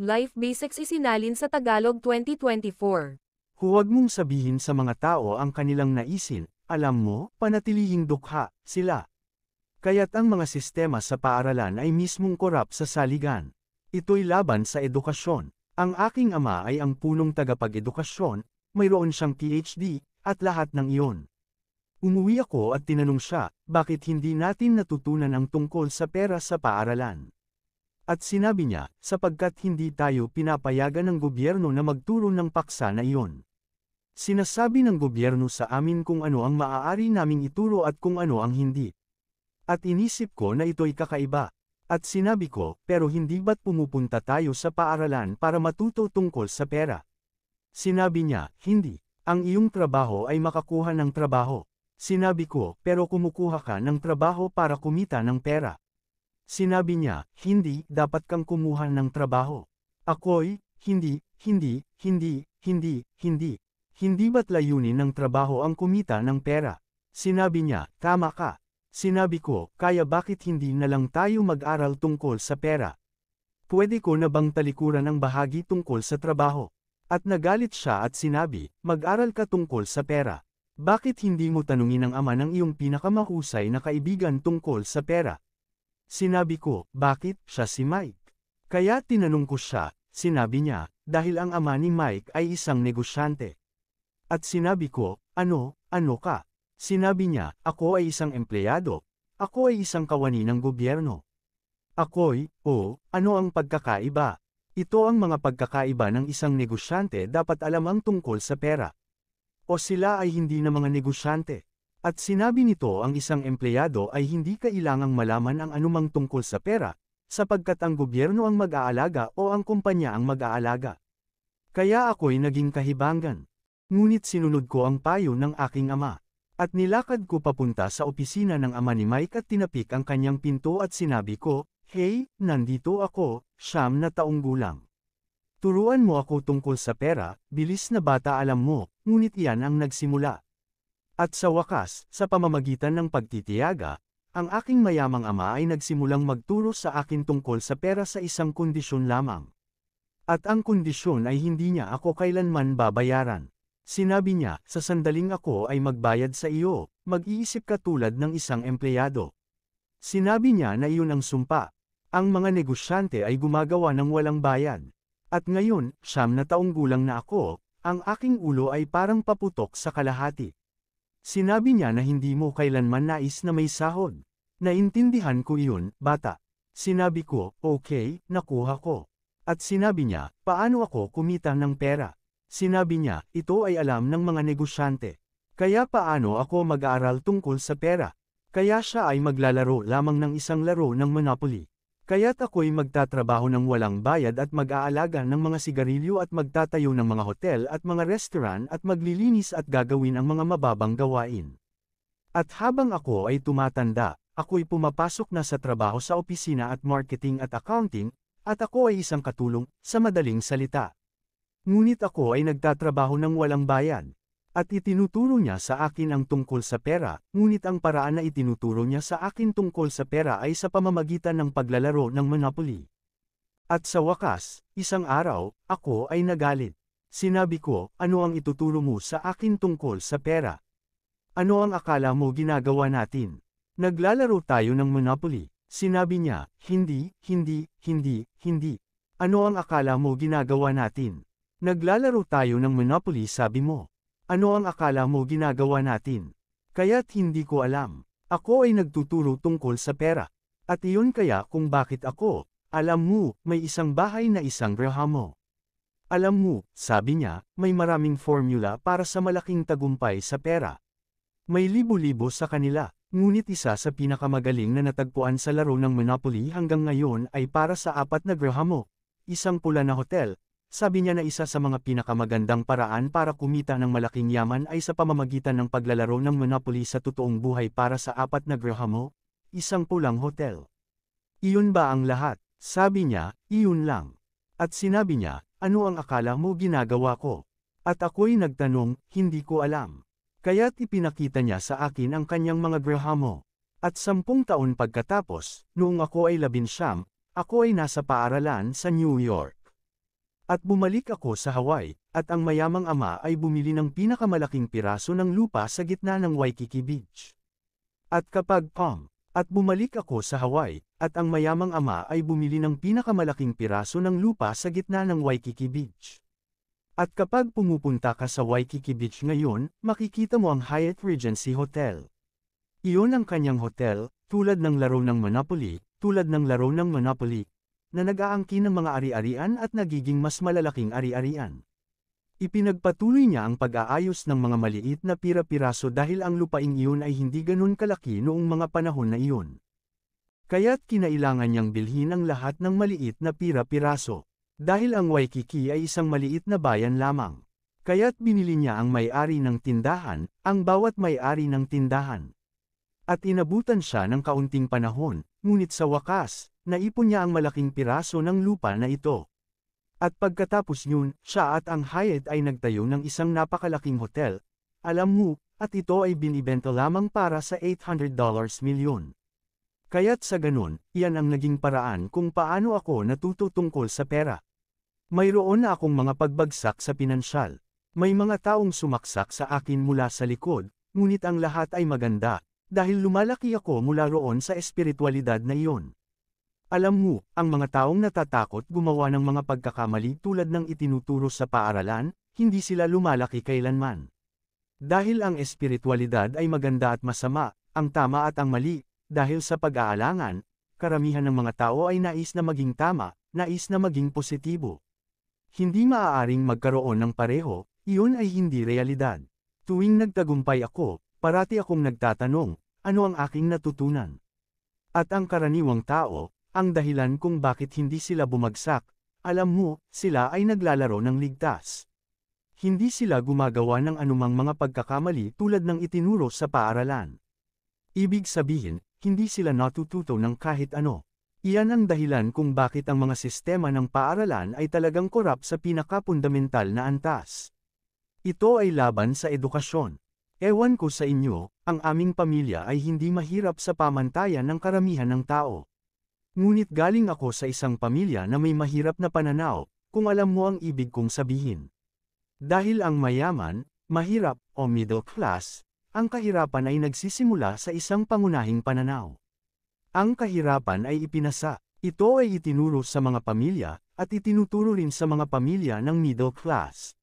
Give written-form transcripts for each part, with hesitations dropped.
Life Basics isinalin sa Tagalog 2024. Huwag mong sabihin sa mga tao ang kanilang naisin, alam mo, panatilihing dukha, sila. Kaya't ang mga sistema sa paaralan ay mismong korap sa saligan. Ito'y laban sa edukasyon. Ang aking ama ay ang punong tagapag-edukasyon, mayroon siyang PhD, at lahat ng iyon. Umuwi ako at tinanong siya, bakit hindi natin natutunan ang tungkol sa pera sa paaralan? At sinabi niya, sapagkat hindi tayo pinapayagan ng gobyerno na magturo ng paksa na iyon. Sinasabi ng gobyerno sa amin kung ano ang maaari naming ituro at kung ano ang hindi. At inisip ko na ito'y kakaiba. At sinabi ko, pero hindi ba't pumupunta tayo sa paaralan para matuto tungkol sa pera? Sinabi niya, hindi. Ang iyong trabaho ay makakuha ng trabaho. Sinabi ko, pero kumukuha ka ng trabaho para kumita ng pera. Sinabi niya, hindi, dapat kang kumuha ng trabaho. Ako'y, hindi. Hindi ba't layunin ng trabaho ang kumita ng pera? Sinabi niya, tama ka. Sinabi ko, kaya bakit hindi na lang tayo mag-aral tungkol sa pera? Pwede ko na bang talikuran ang bahagi tungkol sa trabaho? At nagalit siya at sinabi, mag-aral ka tungkol sa pera. Bakit hindi mo tanungin ang ama ng iyong pinakamahusay na kaibigan tungkol sa pera? Sinabi ko, bakit, siya si Mike. Kaya tinanong ko siya, sinabi niya, dahil ang ama ni Mike ay isang negosyante. At sinabi ko, ano ka? Sinabi niya, ako ay isang empleyado. Ako ay isang kawani ng gobyerno. Ako'y, ano ang pagkakaiba? Ito ang mga pagkakaiba ng isang negosyante dapat alam ang tungkol sa pera. O sila ay hindi na mga negosyante. At sinabi nito ang isang empleyado ay hindi kailangang malaman ang anumang tungkol sa pera, sapagkat ang gobyerno ang mag-aalaga o ang kumpanya ang mag-aalaga. Kaya ako'y naging kahibangan. Ngunit sinunod ko ang payo ng aking ama. At nilakad ko papunta sa opisina ng ama ni Mike at tinapik ang kanyang pinto at sinabi ko, hey, nandito ako, 9 na taong gulang. Turuan mo ako tungkol sa pera, bilis na bata alam mo, ngunit iyan ang nagsimula. At sa wakas, sa pamamagitan ng pagtitiyaga, ang aking mayamang ama ay nagsimulang magturo sa akin tungkol sa pera sa isang kondisyon lamang. At ang kondisyon ay hindi niya ako kailanman babayaran. Sinabi niya, sa sandaling ako ay magbayad sa iyo, mag-iisip ka tulad ng isang empleyado. Sinabi niya na iyon ang sumpa. Ang mga negosyante ay gumagawa ng walang bayad. At ngayon, 9 na taong gulang na ako, ang aking ulo ay parang paputok sa kalahati. Sinabi niya na hindi mo kailanman nais na may sahod. Naintindihan ko iyon, bata. Sinabi ko, okay, nakuha ko. At sinabi niya, paano ako kumita ng pera? Sinabi niya, ito ay alam ng mga negosyante. Kaya paano ako mag-aaral tungkol sa pera? Kaya siya ay maglalaro lamang ng isang laro ng Monopoly. Kaya't ako'y magtatrabaho ng walang bayad at mag-aalaga ng mga sigarilyo at magtatayo ng mga hotel at mga restaurant at maglilinis at gagawin ang mga mababang gawain. At habang ako ay tumatanda, ako'y pumapasok na sa trabaho sa opisina at marketing at accounting, at ako ay isang katulong, sa madaling salita. Ngunit ako ay nagtatrabaho ng walang bayad. At itinuturo niya sa akin ang tungkol sa pera, ngunit ang paraan na itinuturo niya sa akin tungkol sa pera ay sa pamamagitan ng paglalaro ng Monopoly. At sa wakas, isang araw, ako ay nagalit. Sinabi ko, ano ang ituturo mo sa akin tungkol sa pera? Ano ang akala mo ginagawa natin? Naglalaro tayo ng Monopoly. Sinabi niya, hindi. Ano ang akala mo ginagawa natin? Naglalaro tayo ng Monopoly, sabi mo. Ano ang akala mo ginagawa natin? Kaya't hindi ko alam. Ako ay nagtuturo tungkol sa pera. At iyon kaya kung bakit ako, alam mo, may isang bahay na isang grahamo. Alam mo, sabi niya, may maraming formula para sa malaking tagumpay sa pera. May libo-libo sa kanila, ngunit isa sa pinakamagaling na natagpuan sa laro ng Monopoly hanggang ngayon ay para sa 4 na grahamo. Isang pula na hotel. Sabi niya na isa sa mga pinakamagandang paraan para kumita ng malaking yaman ay sa pamamagitan ng paglalaro ng Monopoly sa totoong buhay para sa 4 na grahamo, isang pulang hotel. Iyon ba ang lahat? Sabi niya, iyon lang. At sinabi niya, ano ang akala mo ginagawa ko? At ako'y nagtanong, hindi ko alam. Kaya't ipinakita niya sa akin ang kanyang mga grahamo. At 10 taon pagkatapos, noong ako ay 19, ako ay nasa paaralan sa New York. At bumalik ako sa Hawaii, at ang mayamang ama ay bumili ng pinakamalaking piraso ng lupa sa gitna ng Waikiki Beach. At kapag at bumalik ako sa Hawaii, at ang mayamang ama ay bumili ng pinakamalaking piraso ng lupa sa gitna ng Waikiki Beach. At kapag pumupunta ka sa Waikiki Beach ngayon, makikita mo ang Hyatt Regency Hotel. Iyon ang kanyang hotel, tulad ng laro ng Monopoly, na nag-aangkin ng mga ari-arian at nagiging mas malalaking ari-arian. Ipinagpatuloy niya ang pag-aayos ng mga maliit na pira-piraso dahil ang lupaing iyon ay hindi ganun kalaki noong mga panahon na iyon. Kaya't kinailangan niyang bilhin ang lahat ng maliit na pira-piraso. Dahil ang Waikiki ay isang maliit na bayan lamang. Kaya't binili niya ang may-ari ng tindahan, ang bawat may-ari ng tindahan. At inabutan siya ng kaunting panahon, ngunit sa wakas, naipon niya ang malaking piraso ng lupa na ito. At pagkatapos yun, siya at ang Hyatt ay nagtayo ng isang napakalaking hotel. Alam mo, at ito ay binibenta lamang para sa $800 milyon. Kaya't sa ganun, iyan ang naging paraan kung paano ako natuto tungkol sa pera. Mayroon na akong mga pagbagsak sa pinansyal. May mga taong sumaksak sa akin mula sa likod, ngunit ang lahat ay maganda, dahil lumalaki ako mula roon sa espiritualidad na iyon. Alam mo, ang mga taong natatakot gumawa ng mga pagkakamali tulad ng itinuturo sa paaralan, hindi sila lumalaki kailanman. Dahil ang espiritualidad ay maganda at masama, ang tama at ang mali, dahil sa pag-aalangan, karamihan ng mga tao ay nais na maging tama, nais na maging positibo. Hindi maaaring magkaroon ng pareho, iyon ay hindi realidad. Tuwing nagtagumpay ako, parati akong nagtatanong, ano ang aking natutunan? At ang karaniwang tao, ang dahilan kung bakit hindi sila bumagsak, alam mo, sila ay naglalaro ng ligtas. Hindi sila gumagawa ng anumang mga pagkakamali tulad ng itinuro sa paaralan. Ibig sabihin, hindi sila natututo ng kahit ano. Iyan ang dahilan kung bakit ang mga sistema ng paaralan ay talagang korap sa pinakapundamental na antas. Ito ay laban sa edukasyon. Ewan ko sa inyo, ang aming pamilya ay hindi mahirap sa pamantayan ng karamihan ng tao. Ngunit galing ako sa isang pamilya na may mahirap na pananaw, kung alam mo ang ibig kong sabihin. Dahil ang mayaman, mahirap, o middle class, ang kahirapan ay nagsisimula sa isang pangunahing pananaw. Ang kahirapan ay ipinasa. Ito ay itinuro sa mga pamilya, at itinuturo rin sa mga pamilya ng middle class.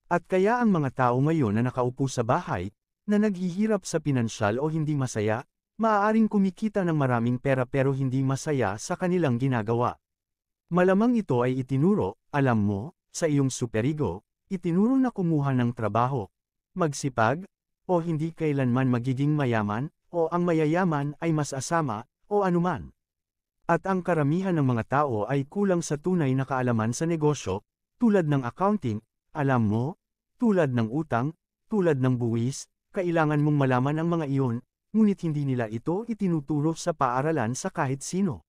At kaya ang mga tao ngayon na nakaupo sa bahay, na naghihirap sa pinansyal o hindi masaya, maaaring kumikita ng maraming pera pero hindi masaya sa kanilang ginagawa. Malamang ito ay itinuro, alam mo, sa iyong superigo, itinuro na kumuha ng trabaho, magsipag, o hindi kailanman magiging mayaman, o ang mayayaman ay mas asama, o anuman. At ang karamihan ng mga tao ay kulang sa tunay na kaalaman sa negosyo, tulad ng accounting, alam mo, tulad ng utang, tulad ng buwis, kailangan mong malaman ang mga iyon, ngunit hindi nila ito itinuturo sa paaralan sa kahit sino.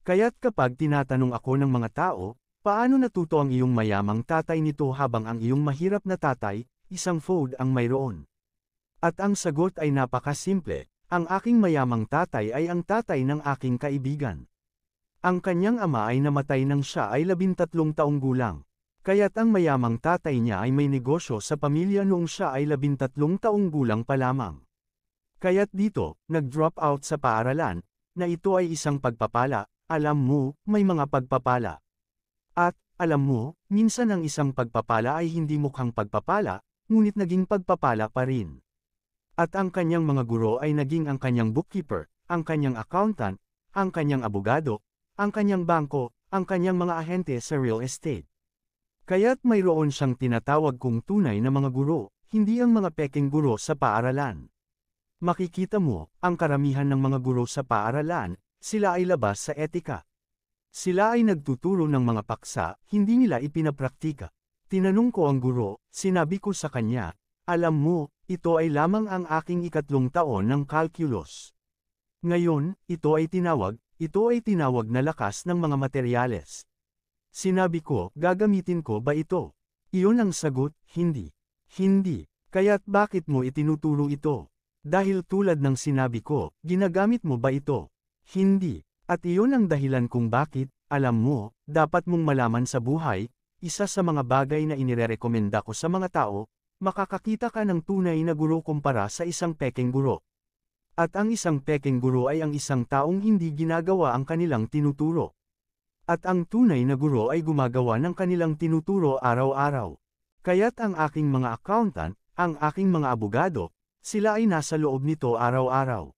Kaya't kapag tinatanong ako ng mga tao, paano natuto ang iyong mayamang tatay nito habang ang iyong mahirap na tatay, isang food ang mayroon? At ang sagot ay napakasimple. Ang aking mayamang tatay ay ang tatay ng aking kaibigan. Ang kanyang ama ay namatay nang siya ay 13 taong gulang. Kaya't ang mayamang tatay niya ay may negosyo sa pamilya noong siya ay 13 taong gulang pa lamang. Kaya't dito, nag-drop out sa paaralan, na ito ay isang pagpapala, alam mo, may mga pagpapala. At, alam mo, minsan ang isang pagpapala ay hindi mukhang pagpapala, ngunit naging pagpapala pa rin. At ang kanyang mga guro ay naging ang kanyang bookkeeper, ang kanyang accountant, ang kanyang abogado, ang kanyang bangko, ang kanyang mga ahente sa real estate. Kaya't mayroon siyang tinatawag kong tunay na mga guro, hindi ang mga peking guro sa paaralan. Makikita mo, ang karamihan ng mga guro sa paaralan, sila ay labas sa etika. Sila ay nagtuturo ng mga paksa, hindi nila ipinapraktika. Tinanong ko ang guro, sinabi ko sa kanya, alam mo, ito ay lamang ang aking 3 taon ng calculus. Ngayon, ito ay tinawag na lakas ng mga materyales. Sinabi ko, gagamitin ko ba ito? Iyon ang sagot, hindi. Hindi. Kaya't bakit mo itinuturo ito? Dahil tulad ng sinabi ko, ginagamit mo ba ito? Hindi. At iyon ang dahilan kung bakit, alam mo, dapat mong malaman sa buhay, isa sa mga bagay na inirerekomenda ko sa mga tao, makakakita ka ng tunay na guro kumpara sa isang pekeng guro. At ang isang pekeng guro ay ang isang taong hindi ginagawa ang kanilang tinuturo. At ang tunay na guro ay gumagawa ng kanilang tinuturo araw-araw. Kaya't ang aking mga accountant, ang aking mga abogado, sila ay nasa loob nito araw-araw.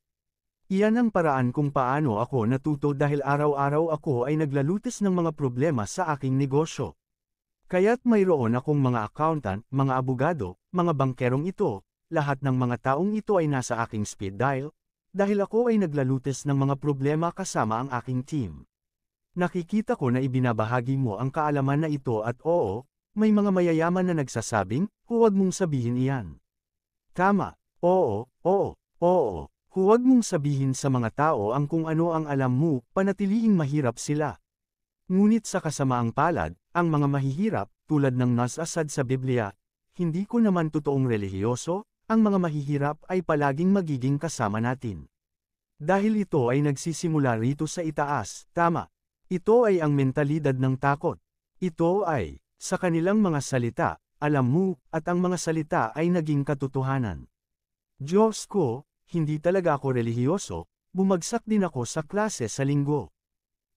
Iyan ang paraan kung paano ako natuto dahil araw-araw ako ay naglalutes ng mga problema sa aking negosyo. Kaya't mayroon akong mga accountant, mga abogado, mga bangkerong ito, lahat ng mga taong ito ay nasa aking speed dial, dahil ako ay naglalutes ng mga problema kasama ang aking team. Nakikita ko na ibinabahagi mo ang kaalaman na ito at oo, may mga mayayaman na nagsasabing, huwag mong sabihin iyan. Tama, oo. Huwag mong sabihin sa mga tao ang kung ano ang alam mo, panatilihing mahirap sila. Ngunit sa kasamaang palad, ang mga mahihirap, tulad ng nasasad sa Biblia, hindi ko naman totoong relihiyoso, ang mga mahihirap ay palaging magiging kasama natin. Dahil ito ay nagsisimula rito sa itaas, tama. Ito ay ang mentalidad ng takot. Ito ay, sa kanilang mga salita, alam mo, at ang mga salita ay naging katotohanan. Diyos ko, hindi talaga ako relihiyoso, bumagsak din ako sa klase sa linggo.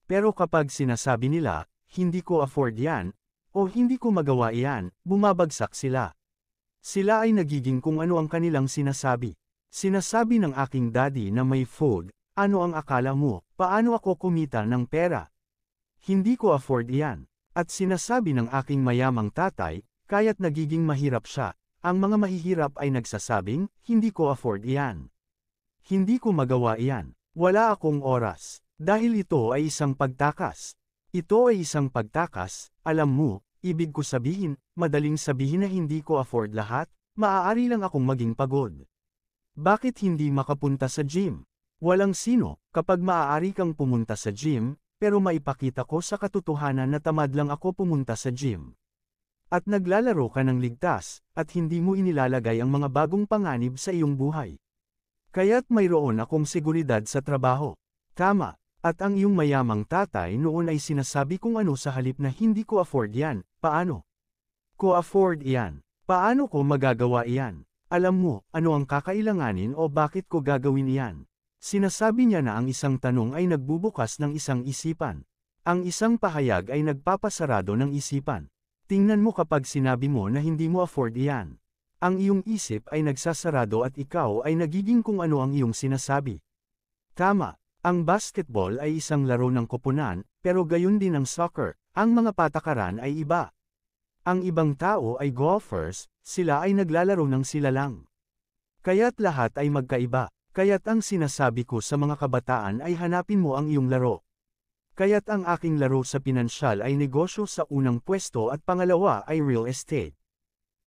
Pero kapag sinasabi nila, hindi ko afford yan, o hindi ko magawa iyan, bumabagsak sila. Sila ay nagiging kung ano ang kanilang sinasabi. Sinasabi ng aking daddy na may food, ano ang akala mo, paano ako kumita ng pera? Hindi ko afford iyan. At sinasabi ng aking mayamang tatay, kaya't nagiging mahirap siya, ang mga mahihirap ay nagsasabing, hindi ko afford iyan. Hindi ko magawa iyan. Wala akong oras. Dahil ito ay isang pagtakas. Ito ay isang pagtakas, alam mo, ibig ko sabihin, madaling sabihin na hindi ko afford lahat, maaari lang akong maging pagod. Bakit hindi makapunta sa gym? Walang sino, kapag maaari kang pumunta sa gym, pero maipakita ko sa katotohanan na tamad lang ako pumunta sa gym. At naglalaro ka ng ligtas, at hindi mo inilalagay ang mga bagong panganib sa iyong buhay. Kaya't mayroon akong seguridad sa trabaho. Tama, at ang iyong mayamang tatay noon ay sinasabi kung ano sa halip na hindi ko afford yan, paano? Ko afford iyan. Paano ko magagawa iyan? Alam mo, ano ang kakailanganin o bakit ko gagawin iyan? Sinasabi niya na ang isang tanong ay nagbubukas ng isang isipan. Ang isang pahayag ay nagpapasarado ng isipan. Tingnan mo kapag sinabi mo na hindi mo afford iyan. Ang iyong isip ay nagsasarado at ikaw ay nagiging kung ano ang iyong sinasabi. Tama, ang basketball ay isang laro ng koponan, pero gayon din ang soccer, ang mga patakaran ay iba. Ang ibang tao ay golfers, sila ay naglalaro ng sila lang. Kaya't lahat ay magkaiba, kaya't ang sinasabi ko sa mga kabataan ay hanapin mo ang iyong laro. Kaya't ang aking laro sa pinansyal ay negosyo sa unang pwesto at pangalawa ay real estate.